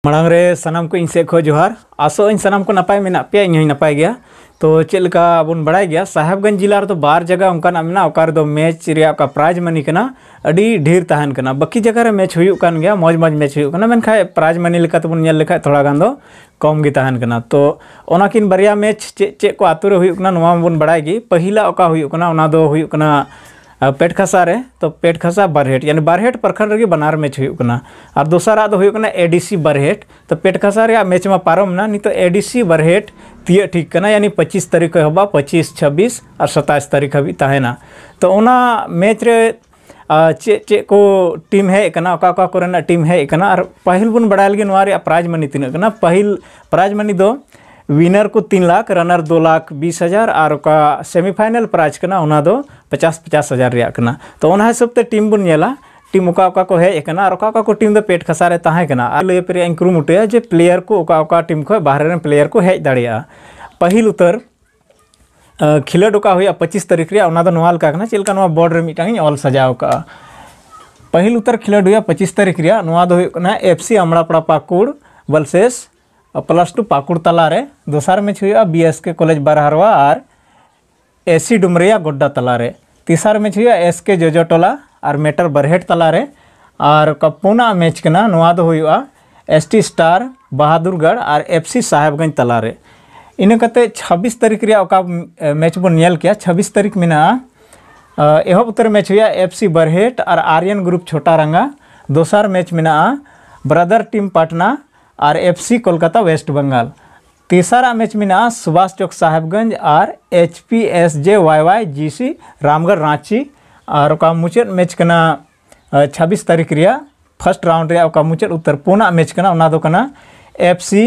मांग रे सनाम को इन से खो जोहार आसो इन सनाम को नपाय मेना पे इन नपाय गया तो चलका बन बड़ाय गया साहेबगंज जिला रे तो बार जगह उनका मेना ओकार दो मैच रे का प्राइज मनी कना अडी ढेर तहन कना बाकी जगह रे मैच हुयु कान गया मौज मौज मैच हुयु कना मेनखा प्राइज मनी लेका तो बन नेल लेखा थोड़ा गान दो कम गे तहन कना तो ओनाकिन बारिया मैच चे को आतु रे हुयु कना नोवा बन बड़ाय गी पहिला ओका हुयु कना ओना दो हुयु कना पेटखसा रे तो पेटखसा बरहेट यानी बरहेट प्रखंड रे बनार मैच हुयु कना और दूसरा दो हुयु कना एडीसी बरहेट तो पेटखसा रे मैच में पारम ना नी तो एडीसी बरहेट तिया ठीक कना यानी 25 तारीख हबा 25 26 और 27 तारीख हबी ताहेना तो ओना मैच रे चे को टीम है कना ओका कोरेना टीम है कना और पहिल बन बड़ायल गे नोवा रे प्राइज मनी तिना कना पहिल प्राइज मनी दो विनर को 3 लाख रनर 2,20,000 और का सेमीफाइनल प्राइज कना ओना दो 50,000 रिया कना तो ओना हिसाब ते टीम बन नेला टीम ओका को है कना और ओका को टीम दो पेट खसा रे ताहे कना आ ले पे इंक्रू मुटे जे प्लेयर को ओका टीम को बाहर रे प्लेयर को हेज दाड़िया पहिल उतर खिलड ओका हुआ 25 तारीख रे ओना दो नोवाल का कना चलका नोवा बोर्ड रे मिटांग ऑल सजाव का पहिल उतर खिलड हुआ 25 तारीख रे नोवा दो कना एफसी अमड़ापड़ा पाकुड़ वर्सेस +2 पाकुड़ तलारे दोसार मैच हुआ बीएसके कॉलेज बारहरवा और एसी डुमरिया गोड्डा तलारे तीसर मैच हुआ एसके जोजोटोला और मेटर बरहेट तलारे और पुना मैच कना नोवा दो हुआ एसटी स्टार बहादुरगढ़ और एफसी साहेबगंज तलारे इन कते 26 तारीख रे ओका मैच बन नेल किया 26 तारीख में एहब उतर मैच हुआ एफसी बरहेट और आर्यन ग्रुप छोटा रंगा दोसार मैच में ब्रदर टीम पटना और एफसी कोलकाता वेस्ट बंगाल तीसरा मैच में सुभाष चौक साहेबगंज और HPSJYY GC रामगढ़ रांची और का मुचाद मैच कना 26 तारीख रिया फर्स्ट राउंड रे का मुचाद उत्तर पुना मैच कना ओना दो कना FC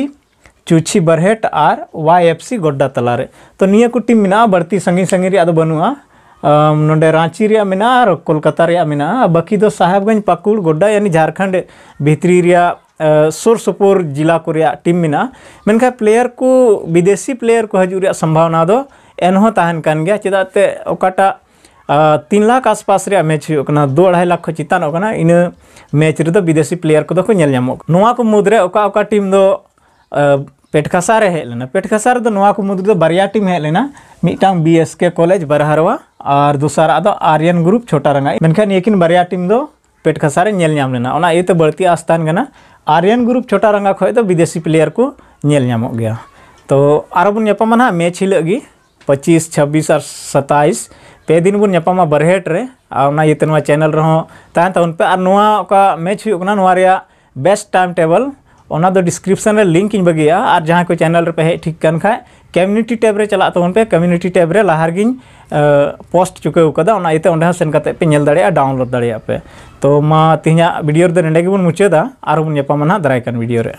चुची बरहेट और YFC गोड्डा तलारे तो निया को टीम में बढ़ती संगी संगी रे आदो बनुआ नोडे रांची रे में और कोलकाता रे में बाकी दो साहेबगंज पाकुड़ गोड्डा यानी झारखंड भितरी रे सुर सुपुर जिला को टीम में मेनखा प्लेयर को विदेशी प्लेयर को हजूर संभावना दो एनहो ताहन कान गया चेदाते ओकाटा 3 लाख आसपास रे मैच हुआ 2-2.5 लाख चितान होना इन मैच रे दो विदेशी प्लेयर को को नेल नामो नोवा को मुद्रे ओका टीम दो पेटखसा रे हेज लेना पेटखसा रे दो नोवा को मुद्रे दो बारिया टीम हेज लेना मिटांग बीएसके कॉलेज बरहरवा और दूसरा दो आर्यन ग्रुप छोटा रंगा मेनखान एकिन बारिया टीम दो पेटखसा रे नेल नाम लेना ओना एते बढ़ती आस्थान गना आर्यन ग्रुप छोटा रंगा खो तो विदेशी प्लेयर को नेल नामो गया तो आरो बन न्यापामा ना मैच हिलगी 25 26 और 27 पे दिन बन न्यापामा बरहेट रे आना ये तनवा चैनल रहो तान तो उन पे नोवा का मैच हुआ नोवा रे बेस्ट टाइम टेबल ओना दो डिस्क्रिप्शन रे लिंक इन बगिया और जहां को चैनल रे पे हे ठीक कन खाय कम्युनिटी टैब रे चला तो उन पे कम्युनिटी टैब रे लाहार गिन पोस्ट चुके उकदा ओना इते ओंडे सेन कते पे नेल दाड़िया डाउनलोड दाड़िया पे तो मा तिहिया वीडियो रे नेडे गे बन मुचादा आरो बन न्यापामा ना दाराय कान वीडियो रे।